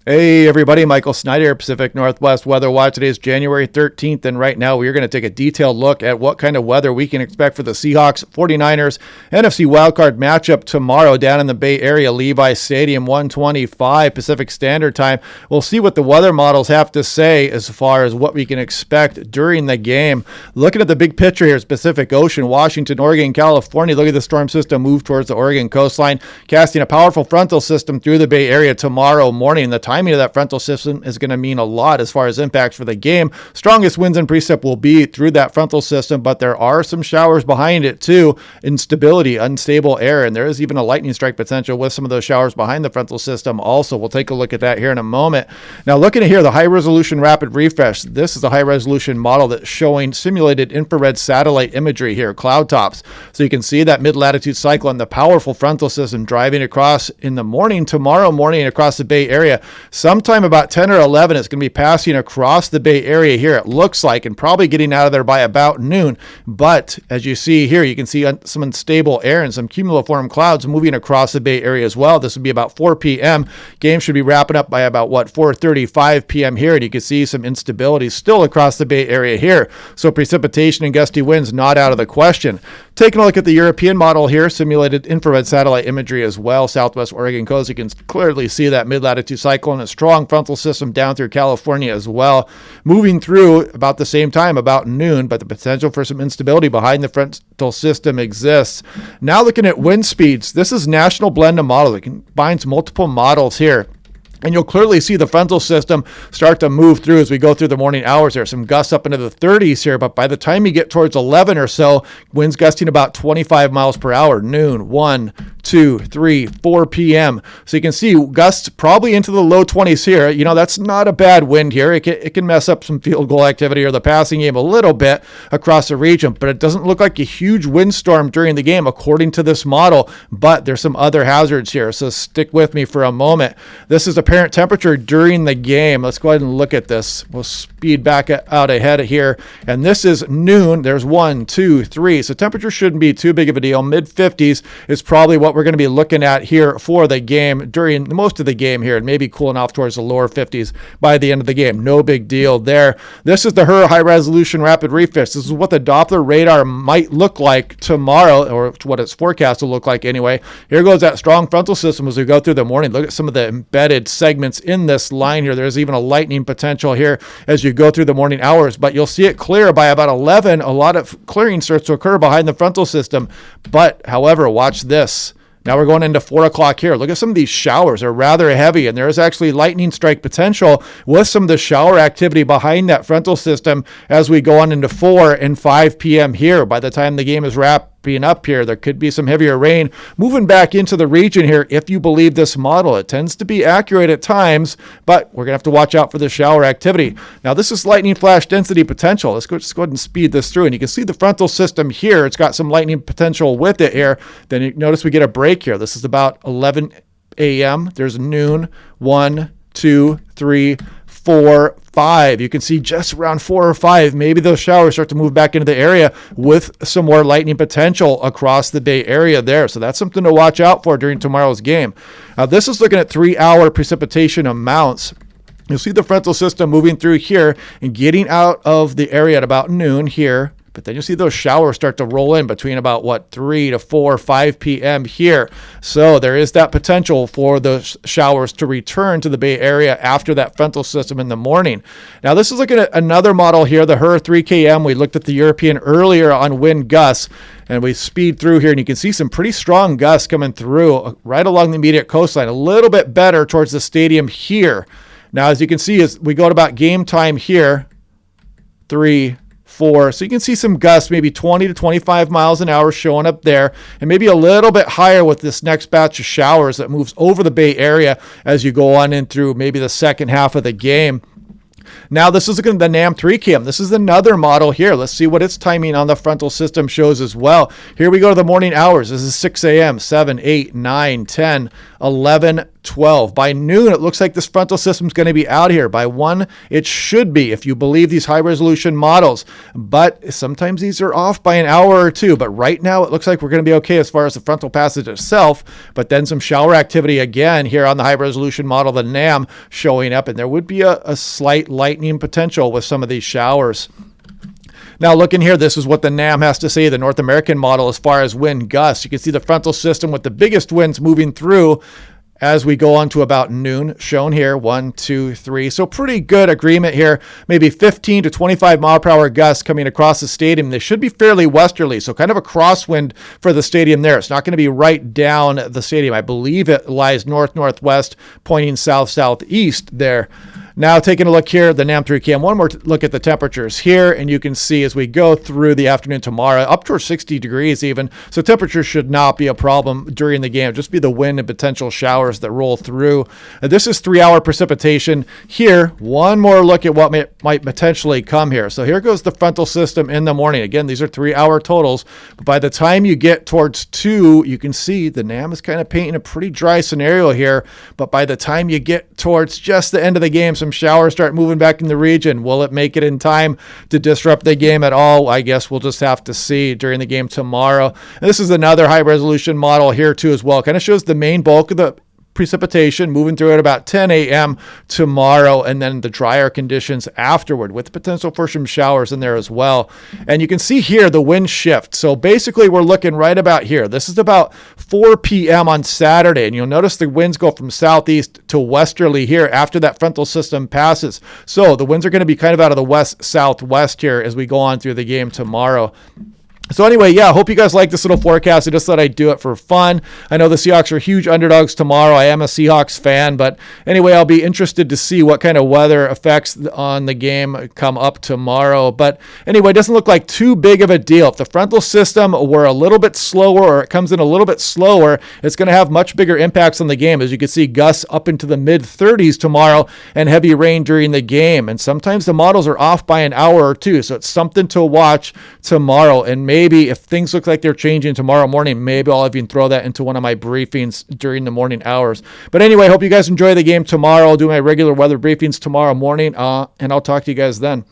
Hey everybody, Michael Snyder, Pacific Northwest Weather Watch. Today is January 13th, and right now we are going to take a detailed look at what kind of weather we can expect for the Seahawks 49ers NFC wildcard matchup tomorrow down in the Bay Area, Levi Stadium, 1:25 Pacific Standard Time. We'll see what the weather models have to say as far as what we can expect during the game. Looking at the big picture here, Pacific Ocean, Washington, Oregon, California. Look at the storm system move towards the Oregon coastline, casting a powerful frontal system through the Bay Area tomorrow morning. The timing of that frontal system is going to mean a lot as far as impacts for the game. Strongest winds and precip will be through that frontal system, but there are some showers behind it too. Instability, unstable air, and there is even a lightning strike potential with some of those showers behind the frontal system also. We'll take a look at that here in a moment. Now, looking at here, the high resolution rapid refresh. This is a high resolution model that's showing simulated infrared satellite imagery here, cloud tops. So you can see that mid-latitude cyclone, the powerful frontal system driving across in the morning, tomorrow morning across the Bay Area. Sometime about 10 or 11, it's going to be passing across the Bay Area here, it looks like, and probably getting out of there by about noon. But as you see here, you can see some unstable air and some cumuliform clouds moving across the Bay Area as well. This would be about 4 p.m. Game should be wrapping up by about, 4:35 p.m. here, and you can see some instability still across the Bay Area here. So precipitation and gusty winds not out of the question. Taking a look at the European model here, simulated infrared satellite imagery as well. Southwest Oregon coast, you can clearly see that mid-latitude cyclone, a strong frontal system down through California as well. Moving through about the same time, about noon, but the potential for some instability behind the frontal system exists. Now looking at wind speeds, this is National Blend model. It combines multiple models here. And you'll clearly see the frontal system start to move through as we go through the morning hours. There's some gusts up into the 30s here, but by the time you get towards 11 or so, winds gusting about 25 miles per hour, noon, 1, 2, 3, 4 p.m. So you can see gusts probably into the low 20s here. You know, that's not a bad wind here. It can mess up some field goal activity or the passing game a little bit across the region, but it doesn't look like a huge windstorm during the game according to this model, but there's some other hazards here. So stick with me for a moment. This is apparent temperature during the game. Let's go ahead and look at this. We'll speed back out ahead here. And this is noon. There's 1, 2, 3. So temperature shouldn't be too big of a deal. Mid 50s is probably what we're going to be looking at here for the game during most of the game here, and maybe cooling off towards the lower 50s by the end of the game. No big deal there. This is the HRRR high resolution rapid refresh. This is what the Doppler radar might look like tomorrow, or what it's forecast to look like anyway. Here goes that strong frontal system as we go through the morning. Look at some of the embedded segments in this line here. There's even a lightning potential here as you go through the morning hours, but you'll see it clear by about 11. A lot of clearing starts to occur behind the frontal system. But however, watch this. Now we're going into 4 o'clock here. Look at some of these showers. They're rather heavy, and there is actually lightning strike potential with some of the shower activity behind that frontal system as we go on into 4 and 5 p.m. here. By the time the game is wrapping up here, there could be some heavier rain moving back into the region here if you believe this model. It tends to be accurate at times, but we're going to have to watch out for the shower activity. Now, this is lightning flash density potential. Let's just go ahead and speed this through, and you can see the frontal system here. It's got some lightning potential with it here. Then you notice we get a break here. This is about 11 a.m. There's noon, 1, 2, 3, 4, 5. You can see just around 4 or 5, maybe those showers start to move back into the area with some more lightning potential across the Bay Area there. So that's something to watch out for during tomorrow's game. Now, this is looking at 3-hour precipitation amounts. You'll see the frontal system moving through here and getting out of the area at about noon here. But then you'll see those showers start to roll in between about 3 to 4, 5 p.m. here. So there is that potential for those showers to return to the Bay Area after that frontal system in the morning. Now, this is looking at another model here, the HRRR 3KM. We looked at the European earlier on wind gusts, and we speed through here, and you can see some pretty strong gusts coming through right along the immediate coastline, a little bit better towards the stadium here. Now, as you can see, as we go to about game time here, 3, 4. So you can see some gusts, maybe 20 to 25 miles an hour showing up there, and maybe a little bit higher with this next batch of showers that moves over the Bay Area as you go on in through maybe the second half of the game. Now, this is looking at the NAM 3KM. This is another model here. Let's see what its timing on the frontal system shows as well. Here we go to the morning hours. This is 6 a.m., 7, 8, 9, 10, 11, 12. By noon, it looks like this frontal system is going to be out here. By 1, it should be, if you believe these high-resolution models. But sometimes these are off by an hour or two. But right now, it looks like we're going to be okay as far as the frontal passage itself. But then some shower activity again here on the high-resolution model, the NAM, showing up. And there would be a slight lightning potential with some of these showers. Now, looking here, this is what the NAM has to say, the North American model, as far as wind gusts. You can see the frontal system with the biggest winds moving through as we go on to about noon, shown here, 1, 2, 3. So pretty good agreement here. Maybe 15 to 25 mile per hour gusts coming across the stadium. They should be fairly westerly, so kind of a crosswind for the stadium there. It's not going to be right down the stadium. I believe it lies north-northwest, pointing south-southeast there. Now, taking a look here, the NAM 3 cam, one more look at the temperatures here, and you can see as we go through the afternoon tomorrow, up to 60 degrees even, so temperature should not be a problem during the game. Just be the wind and potential showers that roll through. This is 3-hour precipitation. Here, one more look at what might potentially come here. So here goes the frontal system in the morning. Again, these are 3-hour totals, but by the time you get towards 2, you can see the NAM is kind of painting a pretty dry scenario here, but by the time you get towards just the end of the game, some showers start moving back in the region. Will it make it in time to disrupt the game at all? I guess we'll just have to see during the game tomorrow. And this is another high resolution model here too as well. Kind of shows the main bulk of the precipitation moving through at about 10 a.m. tomorrow, and then the drier conditions afterward with potential for some showers in there as well. And you can see here the wind shift. So basically we're looking right about here. This is about 4 p.m. on Saturday, and you'll notice the winds go from southeast to westerly here after that frontal system passes. So the winds are going to be kind of out of the west-southwest here as we go on through the game tomorrow. So anyway, yeah, I hope you guys like this little forecast. I just thought I'd do it for fun. I know the Seahawks are huge underdogs tomorrow. I am a Seahawks fan, but anyway, I'll be interested to see what kind of weather effects on the game come up tomorrow. But anyway, it doesn't look like too big of a deal. If the frontal system were a little bit slower, or it comes in a little bit slower, it's going to have much bigger impacts on the game. As you can see, gusts up into the mid-30s tomorrow and heavy rain during the game. And sometimes the models are off by an hour or two, so it's something to watch tomorrow. And maybe if things look like they're changing tomorrow morning, maybe I'll even throw that into one of my briefings during the morning hours. But anyway, I hope you guys enjoy the game tomorrow. I'll do my regular weather briefings tomorrow morning, and I'll talk to you guys then.